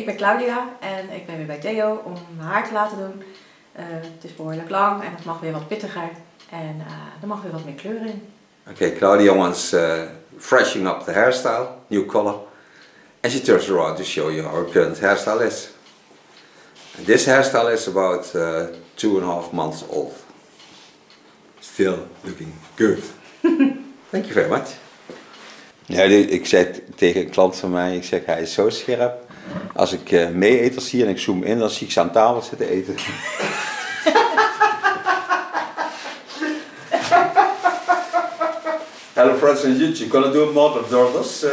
Ik ben Claudia en ik ben weer bij Theo om mijn haar te laten doen. Het is behoorlijk lang en het mag weer wat pittiger en er mag weer wat meer kleur in. Okay, Claudia wants freshening up the hairstyle, new color, and she turns around to show you how her current hairstyle is. And this hairstyle is about 2.5 months old. Still looking good. Thank you very much. Ja, ik zei tegen een klant van mij, ik zeg hij is zo scherp. Als ik meeeters zie en ik zoom in, dan zie ik ze aan tafel zitten eten. Hello friends on YouTube, gonna do a mother daughters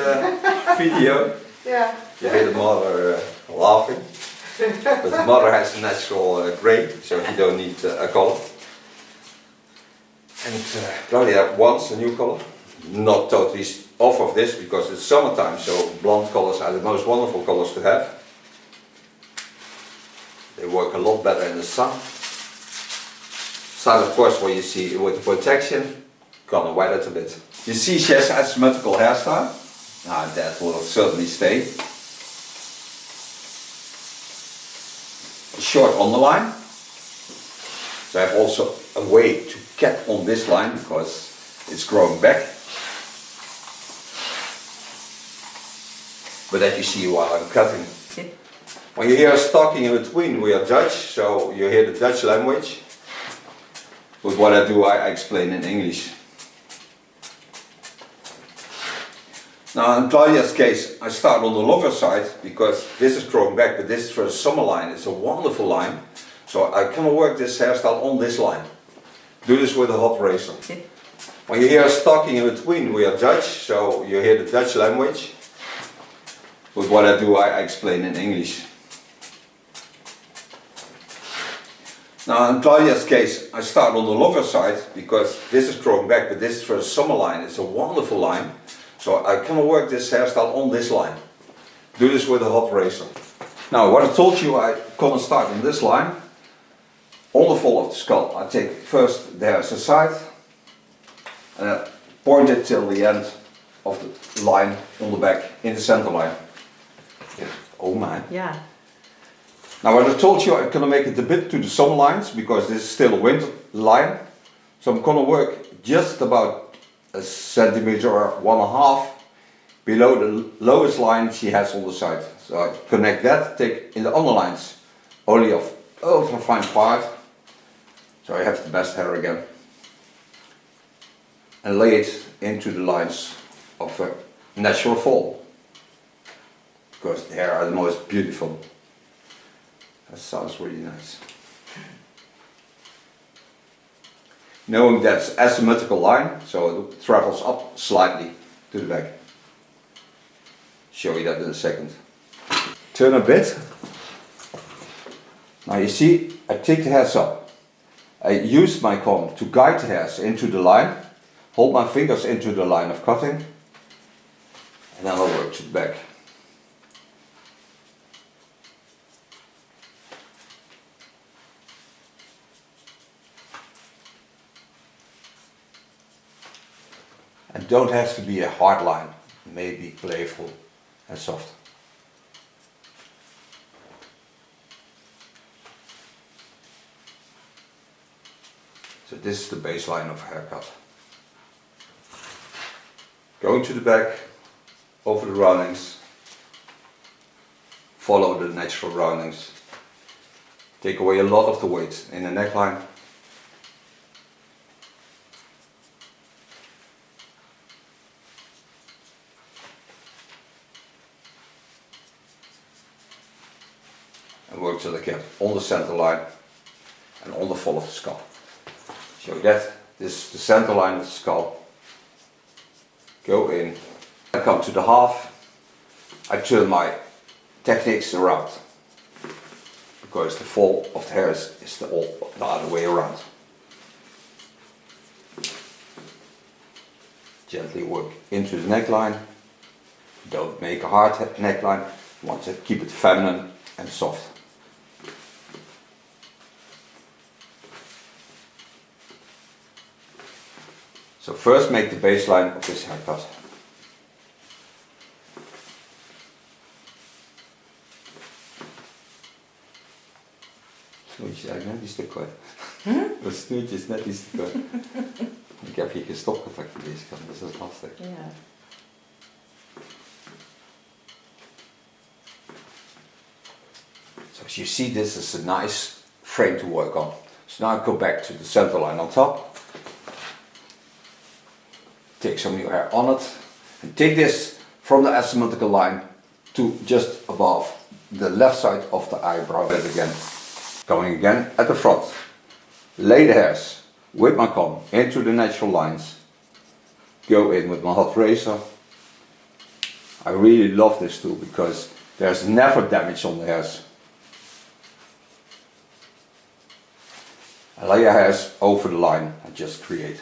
video. Yeah. You hear the mother laughing, but the mother has a natural grey, so you don't need a color. And Claudia wants a new color, not totally off of this because it's summertime, so blonde colors are the most wonderful colors to have. They work a lot better in the sun. Start of course what you see with the protection, gonna wet it a bit. You see she has asymmetrical hairstyle. That will certainly stay. Short on the line. So I have also a way to get on this line because it's growing back. But that you see while I'm cutting. When you hear us talking in between, we are Dutch, so you hear the Dutch language. But what I do, I explain in English. Now in Claudia's case, I start on the longer side because this is growing back, but this is for a summer line. It's a wonderful line. So I can work this hairstyle on this line. Do this with a hot razor. When you hear us talking in between, we are Dutch, so you hear the Dutch language. But what I do, I explain in English. Now in Claudia's case, I start on the longer side because this is growing back, but this is for a summer line. It's a wonderful line. So I can work this hairstyle on this line. Do this with a hot razor. Now what I told you, I gonna start on this line. On the fall of the skull, I take first the hairs aside and I point it till the end of the line on the back, in the center line. Oh my. Yeah. Now what I told you, I'm gonna make it a bit to the summer lines because this is still a winter line. So I'm gonna work just about a centimeter or 1.5 below the lowest line she has on the side. So I connect that, take in the underlines only of ultra fine part. So I have the best hair again. And lay it into the lines of a natural fall. Because the hair are the most beautiful. That sounds really nice. Knowing that's asymmetrical line, so it travels up slightly to the back. Show you that in a second. Turn a bit. Now you see, I take the hairs up. I use my comb to guide the hairs into the line, hold my fingers into the line of cutting, and then I'll work to the back. And don't have to be a hard line, maybe playful and soft. So this is the baseline of a haircut. Going to the back, over the roundings, follow the natural roundings. Take away a lot of the weight in the neckline. And work till I get on the center line and on the fall of the skull. Show that this is the center line of the skull. Go in. I come to the half. I turn my techniques around because the fall of the hair is the other way around. Gently work into the neckline. Don't make a hard neckline. You want to keep it feminine and soft. So first make the baseline of this haircut. snoertje is eigenlijk net iets te kort. Dat snoertje is net iets te kort. Ik heb hier geen stopcontact voor deze kant, dus dat is lastig. Ja. So as you see, this is a nice frame to work on. So now I go back to the center line on top. Take some new hair on it. And take this from the asymmetrical line to just above the left side of the eyebrow bit again. Going again at the front. Lay the hairs with my comb into the natural lines. Go in with my hot razor. I really love this tool because there's never damage on the hairs. I lay your hairs over the line and just create.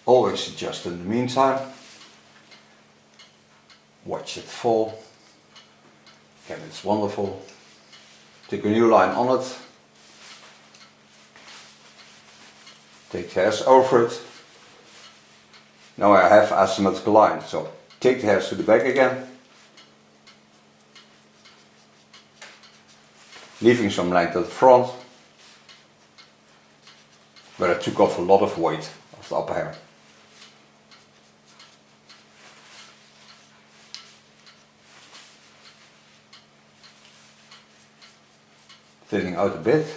Always adjust in the meantime. Watch it fall. Again, it's wonderful. Take a new line on it. Take the hairs over it. Now I have asymmetrical line, so take the hairs to the back again. Leaving some length at the front. But I took off a lot of weight of the upper hair. Thinning out a bit,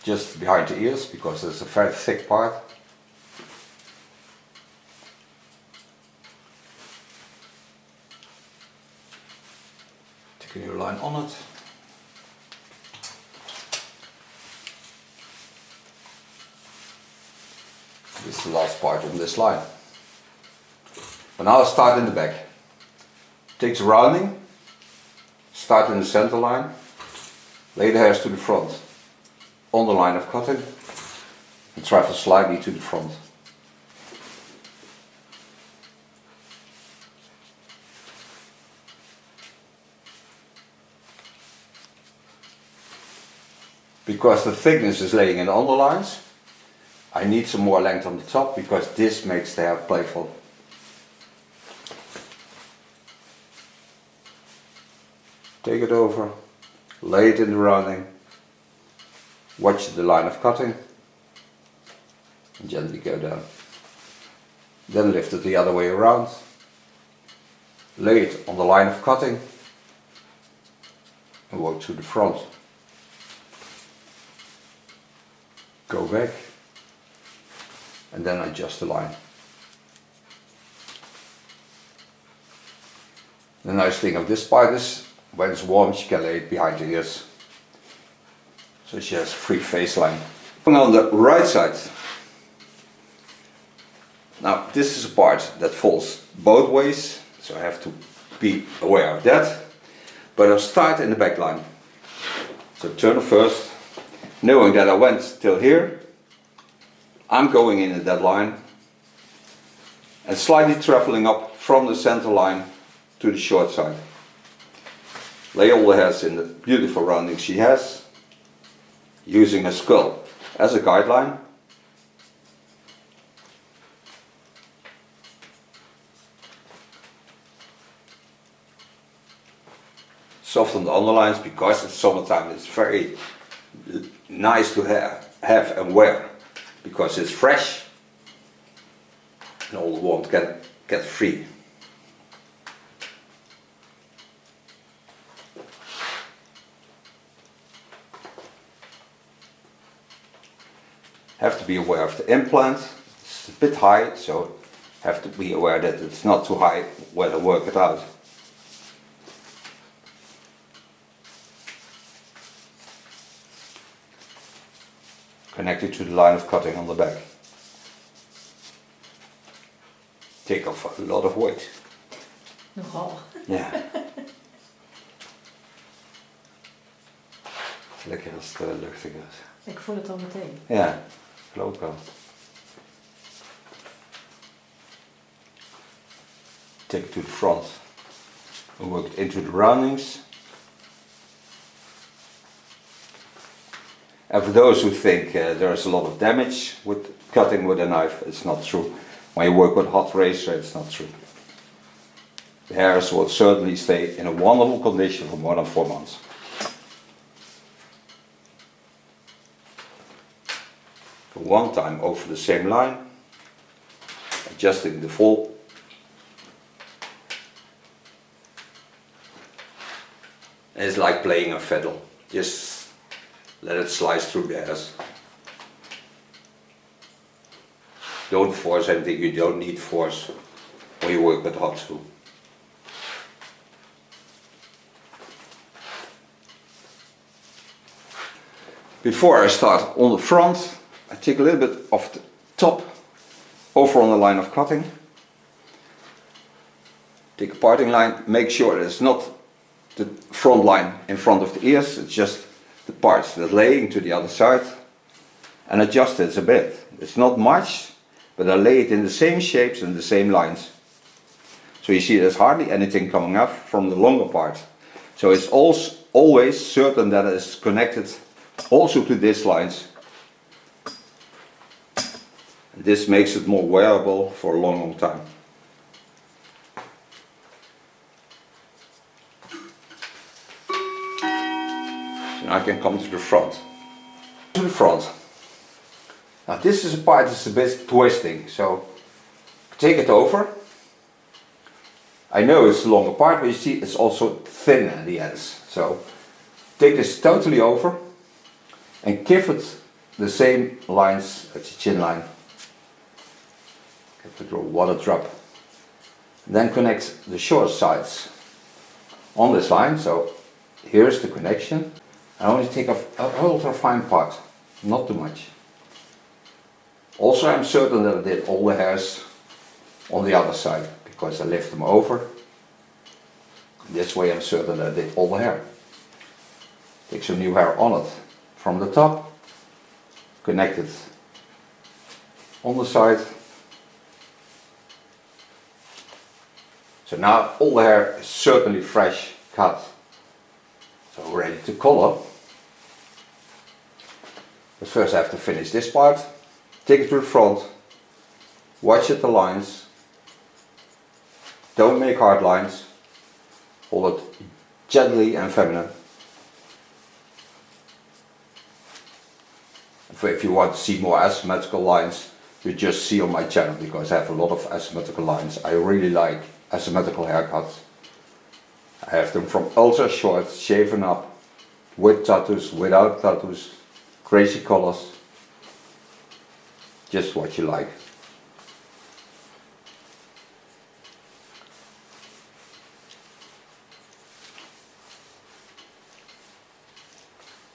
just behind the ears, because it's a very thick part. Take a new line on it. This is the last part on this line. But now I'll start in the back. Take the rounding, start in the center line. Lay the hairs to the front, on the line of cutting, and travel slightly to the front. Because the thickness is laying in the underlines, I need some more length on the top because this makes the hair playful. Take it over. Lay it in the rounding, watch the line of cutting, and gently go down. Then lift it the other way around, lay it on the line of cutting, and work to the front. Go back, and then adjust the line. The nice thing of this part is, when it's warm, she can lay it behind the ears. So she has a free face line. On the right side. Now this is a part that falls both ways, so I have to be aware of that. But I'll start in the back line. So turn first, knowing that I went till here. I'm going in at that line and slightly traveling up from the center line to the short side. Lay all the hairs in the beautiful rounding she has, using a skull as a guideline. Soften the underlines because it's summertime. It's very nice to have and wear because it's fresh and all the warmth can get free. Have to be aware of the implant. It's a bit high, so have to be aware that it's not too high when I work it out. Connect it to the line of cutting on the back. Take off a lot of weight. Nogal. Ja. Lekker als het luchtig is. Ik voel het al meteen. Ja, geloof ik wel. Take it to the front. We work it into the roundings. And for those who think there is a lot of damage with cutting with a knife, it's not true. When you work with hot razor, it's not true. The hairs will certainly stay in a wonderful condition for more than 4 months. One time over the same line, adjusting the fall. It's like playing a fiddle, just let it slice through the hairs. Don't force anything, you don't need force when you work with hot tool. Before I start on the front, I take a little bit of the top over on the line of cutting. Take a parting line, make sure that it's not the front line in front of the ears, it's just the parts that are laying to the other side, and adjust it a bit. It's not much, but I lay it in the same shapes and the same lines. So you see there's hardly anything coming up from the longer part. So it's also always certain that it is connected also to these lines. This makes it more wearable for a long time. So now I can come to the front. To the front. Now this is a part that's a bit twisting, so take it over. I know it's a longer part, but you see it's also thin at the ends. So take this totally over and give it the same lines as the chin line. Give it a water drop. Then connect the short sides on this line. So here's the connection. I only take off a ultra fine part, not too much. Also I'm certain that I did all the hairs on the other side, because I lift them over. This way I'm certain that I did all the hair. Take some new hair on it from the top, connect it on the side. So now all the hair is certainly fresh cut, so ready to color. But first I have to finish this part. Take it to the front, watch at the lines, don't make hard lines, hold it gently and feminine. If you want to see more asymmetrical lines, you just see on my channel, because I have a lot of asymmetrical lines. I really like asymmetrical haircuts. I have them from ultra short, shaven up, with tattoos, without tattoos, crazy colors. Just what you like.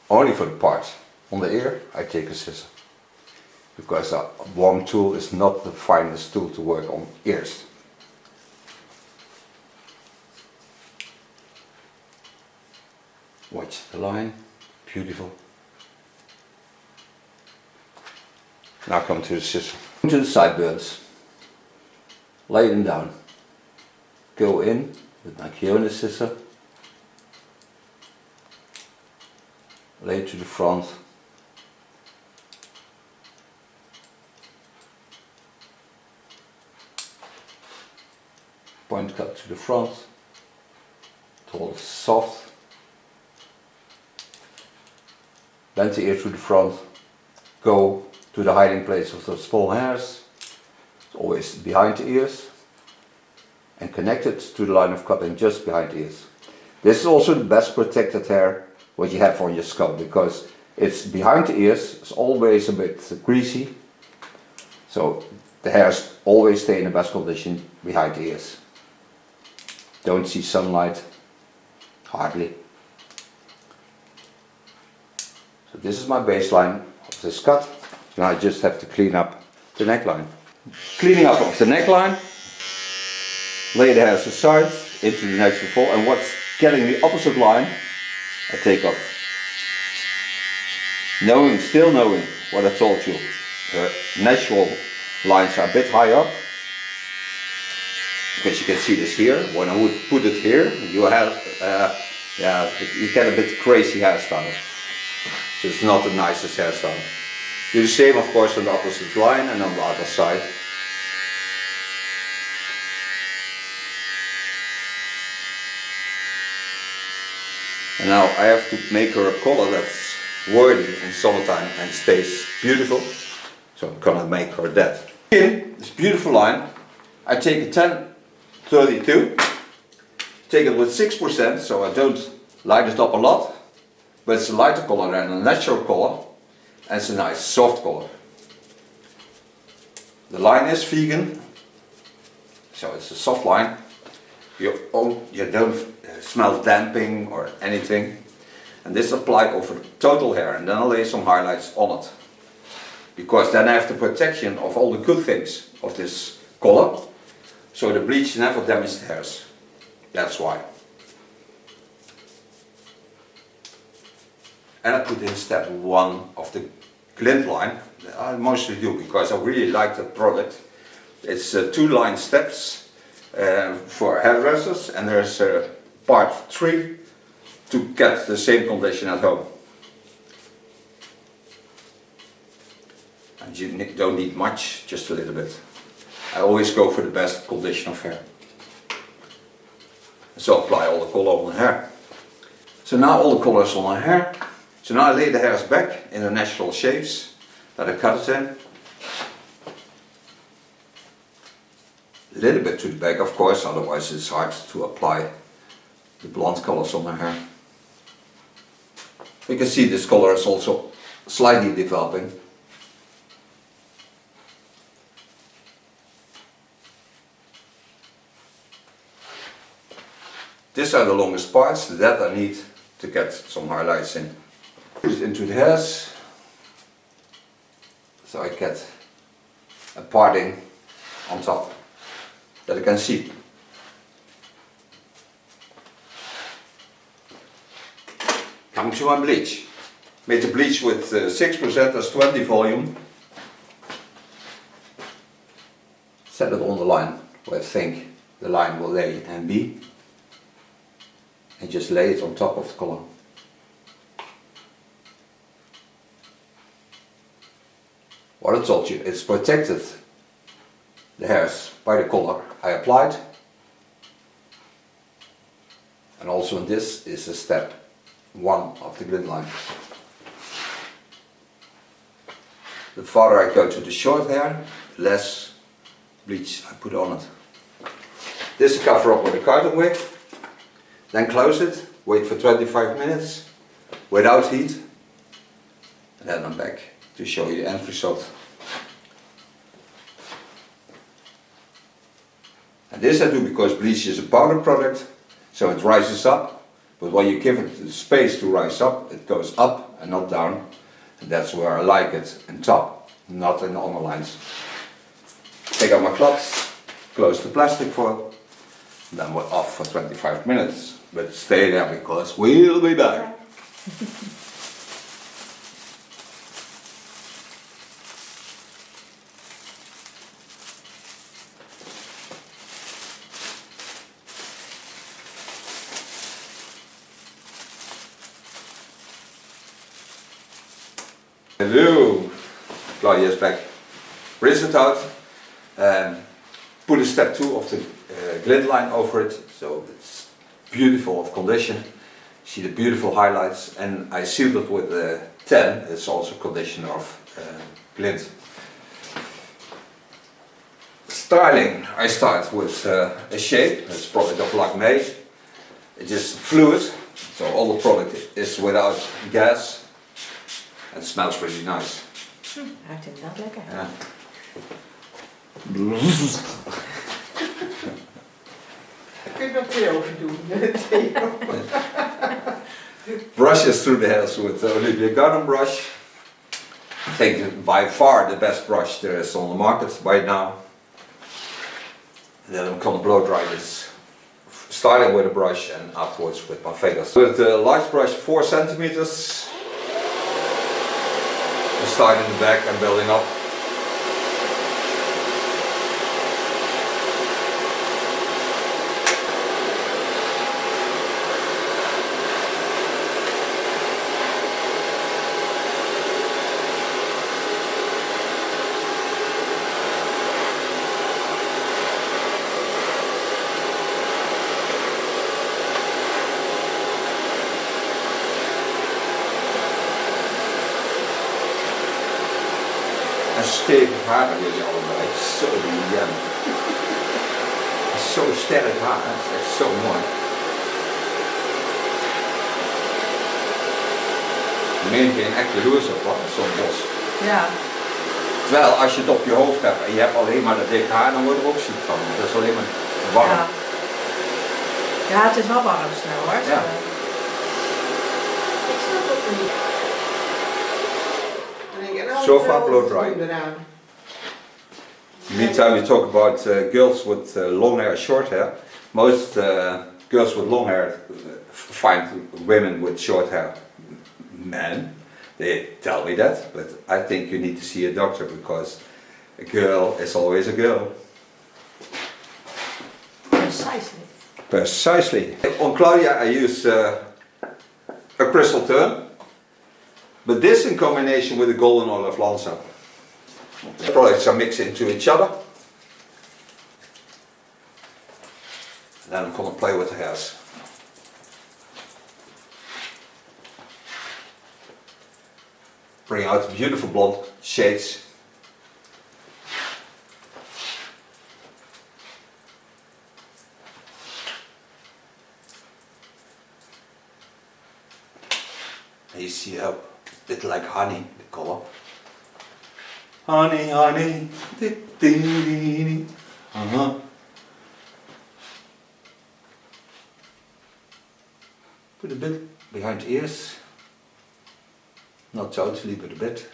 Only for the parts on the ear I take a scissor, because a warm tool is not the finest tool to work on ears. Watch the line, beautiful. Now come to the scissor. Come to the sideburns. Lay them down. Go in with my Kiona scissor. Lay it to the front. Point cut to the front. It's all soft. Bend the ear to the front. Go to the hiding place of the small hairs. It's always behind the ears. And connect it to the line of cutting just behind the ears. This is also the best protected hair what you have on your scalp, because it's behind the ears, it's always a bit greasy. So the hairs always stay in the best condition behind the ears. Don't see sunlight, hardly. So this is my baseline of this cut. Now I just have to clean up the neckline. Cleaning up of the neckline, lay the hairs aside into the natural fall, and what's getting the opposite line, I take off. Still knowing what I told you, the natural lines are a bit high up, because you can see this here. When I would put it here, you have, you get a bit crazy hairstyle. So it's not the nicest hairstyle. Do the same of course on the opposite line and on the other side. And now I have to make her a color that's worthy in summertime and stays beautiful. So I'm gonna make her that. In this beautiful line, I take a 1032, take it with 6%, so I don't light it up a lot, but it's a lighter color than a natural color, and it's a nice soft color. The line is vegan, so it's a soft line. You don't smell damping or anything. And this applied over the total hair, and then I'll lay some highlights on it. Because then I have the protection of all the good things of this color, so the bleach never damages the hairs. That's why. And I put in step 1 of the glint line. I mostly do because I really like that product. It's 2 line steps for hairdressers, and there's part 3 to get the same condition at home. And you don't need much, just a little bit. I always go for the best condition of hair. So apply all the color on the hair. So now all the colors on my hair. So now I lay the hairs back in the natural shapes that I cut it in. A little bit to the back of course, otherwise it's hard to apply the blonde colors on my hair. You can see this color is also slightly developing. These are the longest parts that I need to get some highlights in. Put it into the hairs, so I get a parting on top that I can see. Coming to my bleach. Made the bleach with 6%, that's 20 volume. Set it on the line where I think the line will lay and be. And just lay it on top of the color. What I told you, it's protected the hairs by the color I applied. And also in this is a step 1 of the glint line. The farther I go to the short hair, the less bleach I put on it. This I cover up with a cotton wick. Then close it, wait for 25 minutes without heat, and then I'm back to show you the end result. And this I do because bleach is a powder product, so it rises up, but when you give it the space to rise up, it goes up and not down, and that's where I like it, in top, not in the underlines. Take out my cloth, close the plastic foil, then we're off for 25 minutes. But stay there because we'll be back. Hello, Claudia is back. Rinse it out. Put a step 2 of the glint line over it, so it's beautiful of condition. See the beautiful highlights, and I sealed it with 10. It's also condition of glint. Styling, I start with a shape. It's product of Lakme. It is fluid, so all the product is without gas. It smells really nice. Ruikt inderdaad lekker. Ja. Kun je nog Theo over doen? Theo. Brushes through the hairs with the Olivia Garden brush. I think by far the best brush there is on the market by now. And then I'm gonna blow dry this, starting with a brush and afterwards with my fingers. With the light brush 4 centimeters. I start in the back and building up. stevig haar hebben jullie allebei. Zo briljant. Zo sterk haar, dat is echt zo mooi. Neem geen echte loers op hoor, zo'n bos. Ja. Terwijl als je het op je hoofd hebt en je hebt alleen maar dat dik haar, dan word je er ook ziek van. Dat is alleen maar warm. Ja. Ja, het is wel warm snel hoor. Ja. Ik snap het niet. Dan denk ik, nou, So ik far wil blow wat dry. doen eraan. Meantime we talk about girls with long hair, short hair. Most girls with long hair find women with short hair men. They tell me that, but I think you need to see a doctor because a girl is always a girl. Precisely. Precisely. On Claudia I use a crystal turn, but this in combination with a golden olive lancer. The products are mixed into each other. And then I'm going to play with the hairs. Bring out beautiful blonde shades. And you see how a bit like honey, the color. Honey, honey, Put a bit behind the ears. Not totally, but a bit.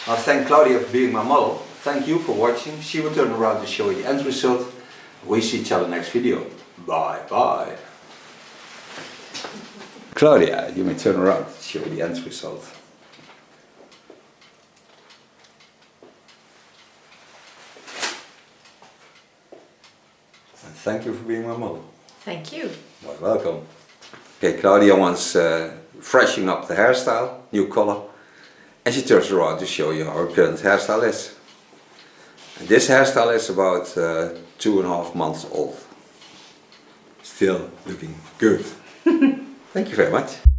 I thank Claudia for being my model. Thank you for watching. She will turn around to show you the end result. We see each other next video. Bye bye. Claudia, you may turn around to show you the end result. And thank you for being my model. Thank you. You're welcome. Okay, Claudia wants freshening up the hairstyle, new color, and she turns around to show you how her current hairstyle is. And this hairstyle is about 2.5 months old. Still looking good. Thank you very much.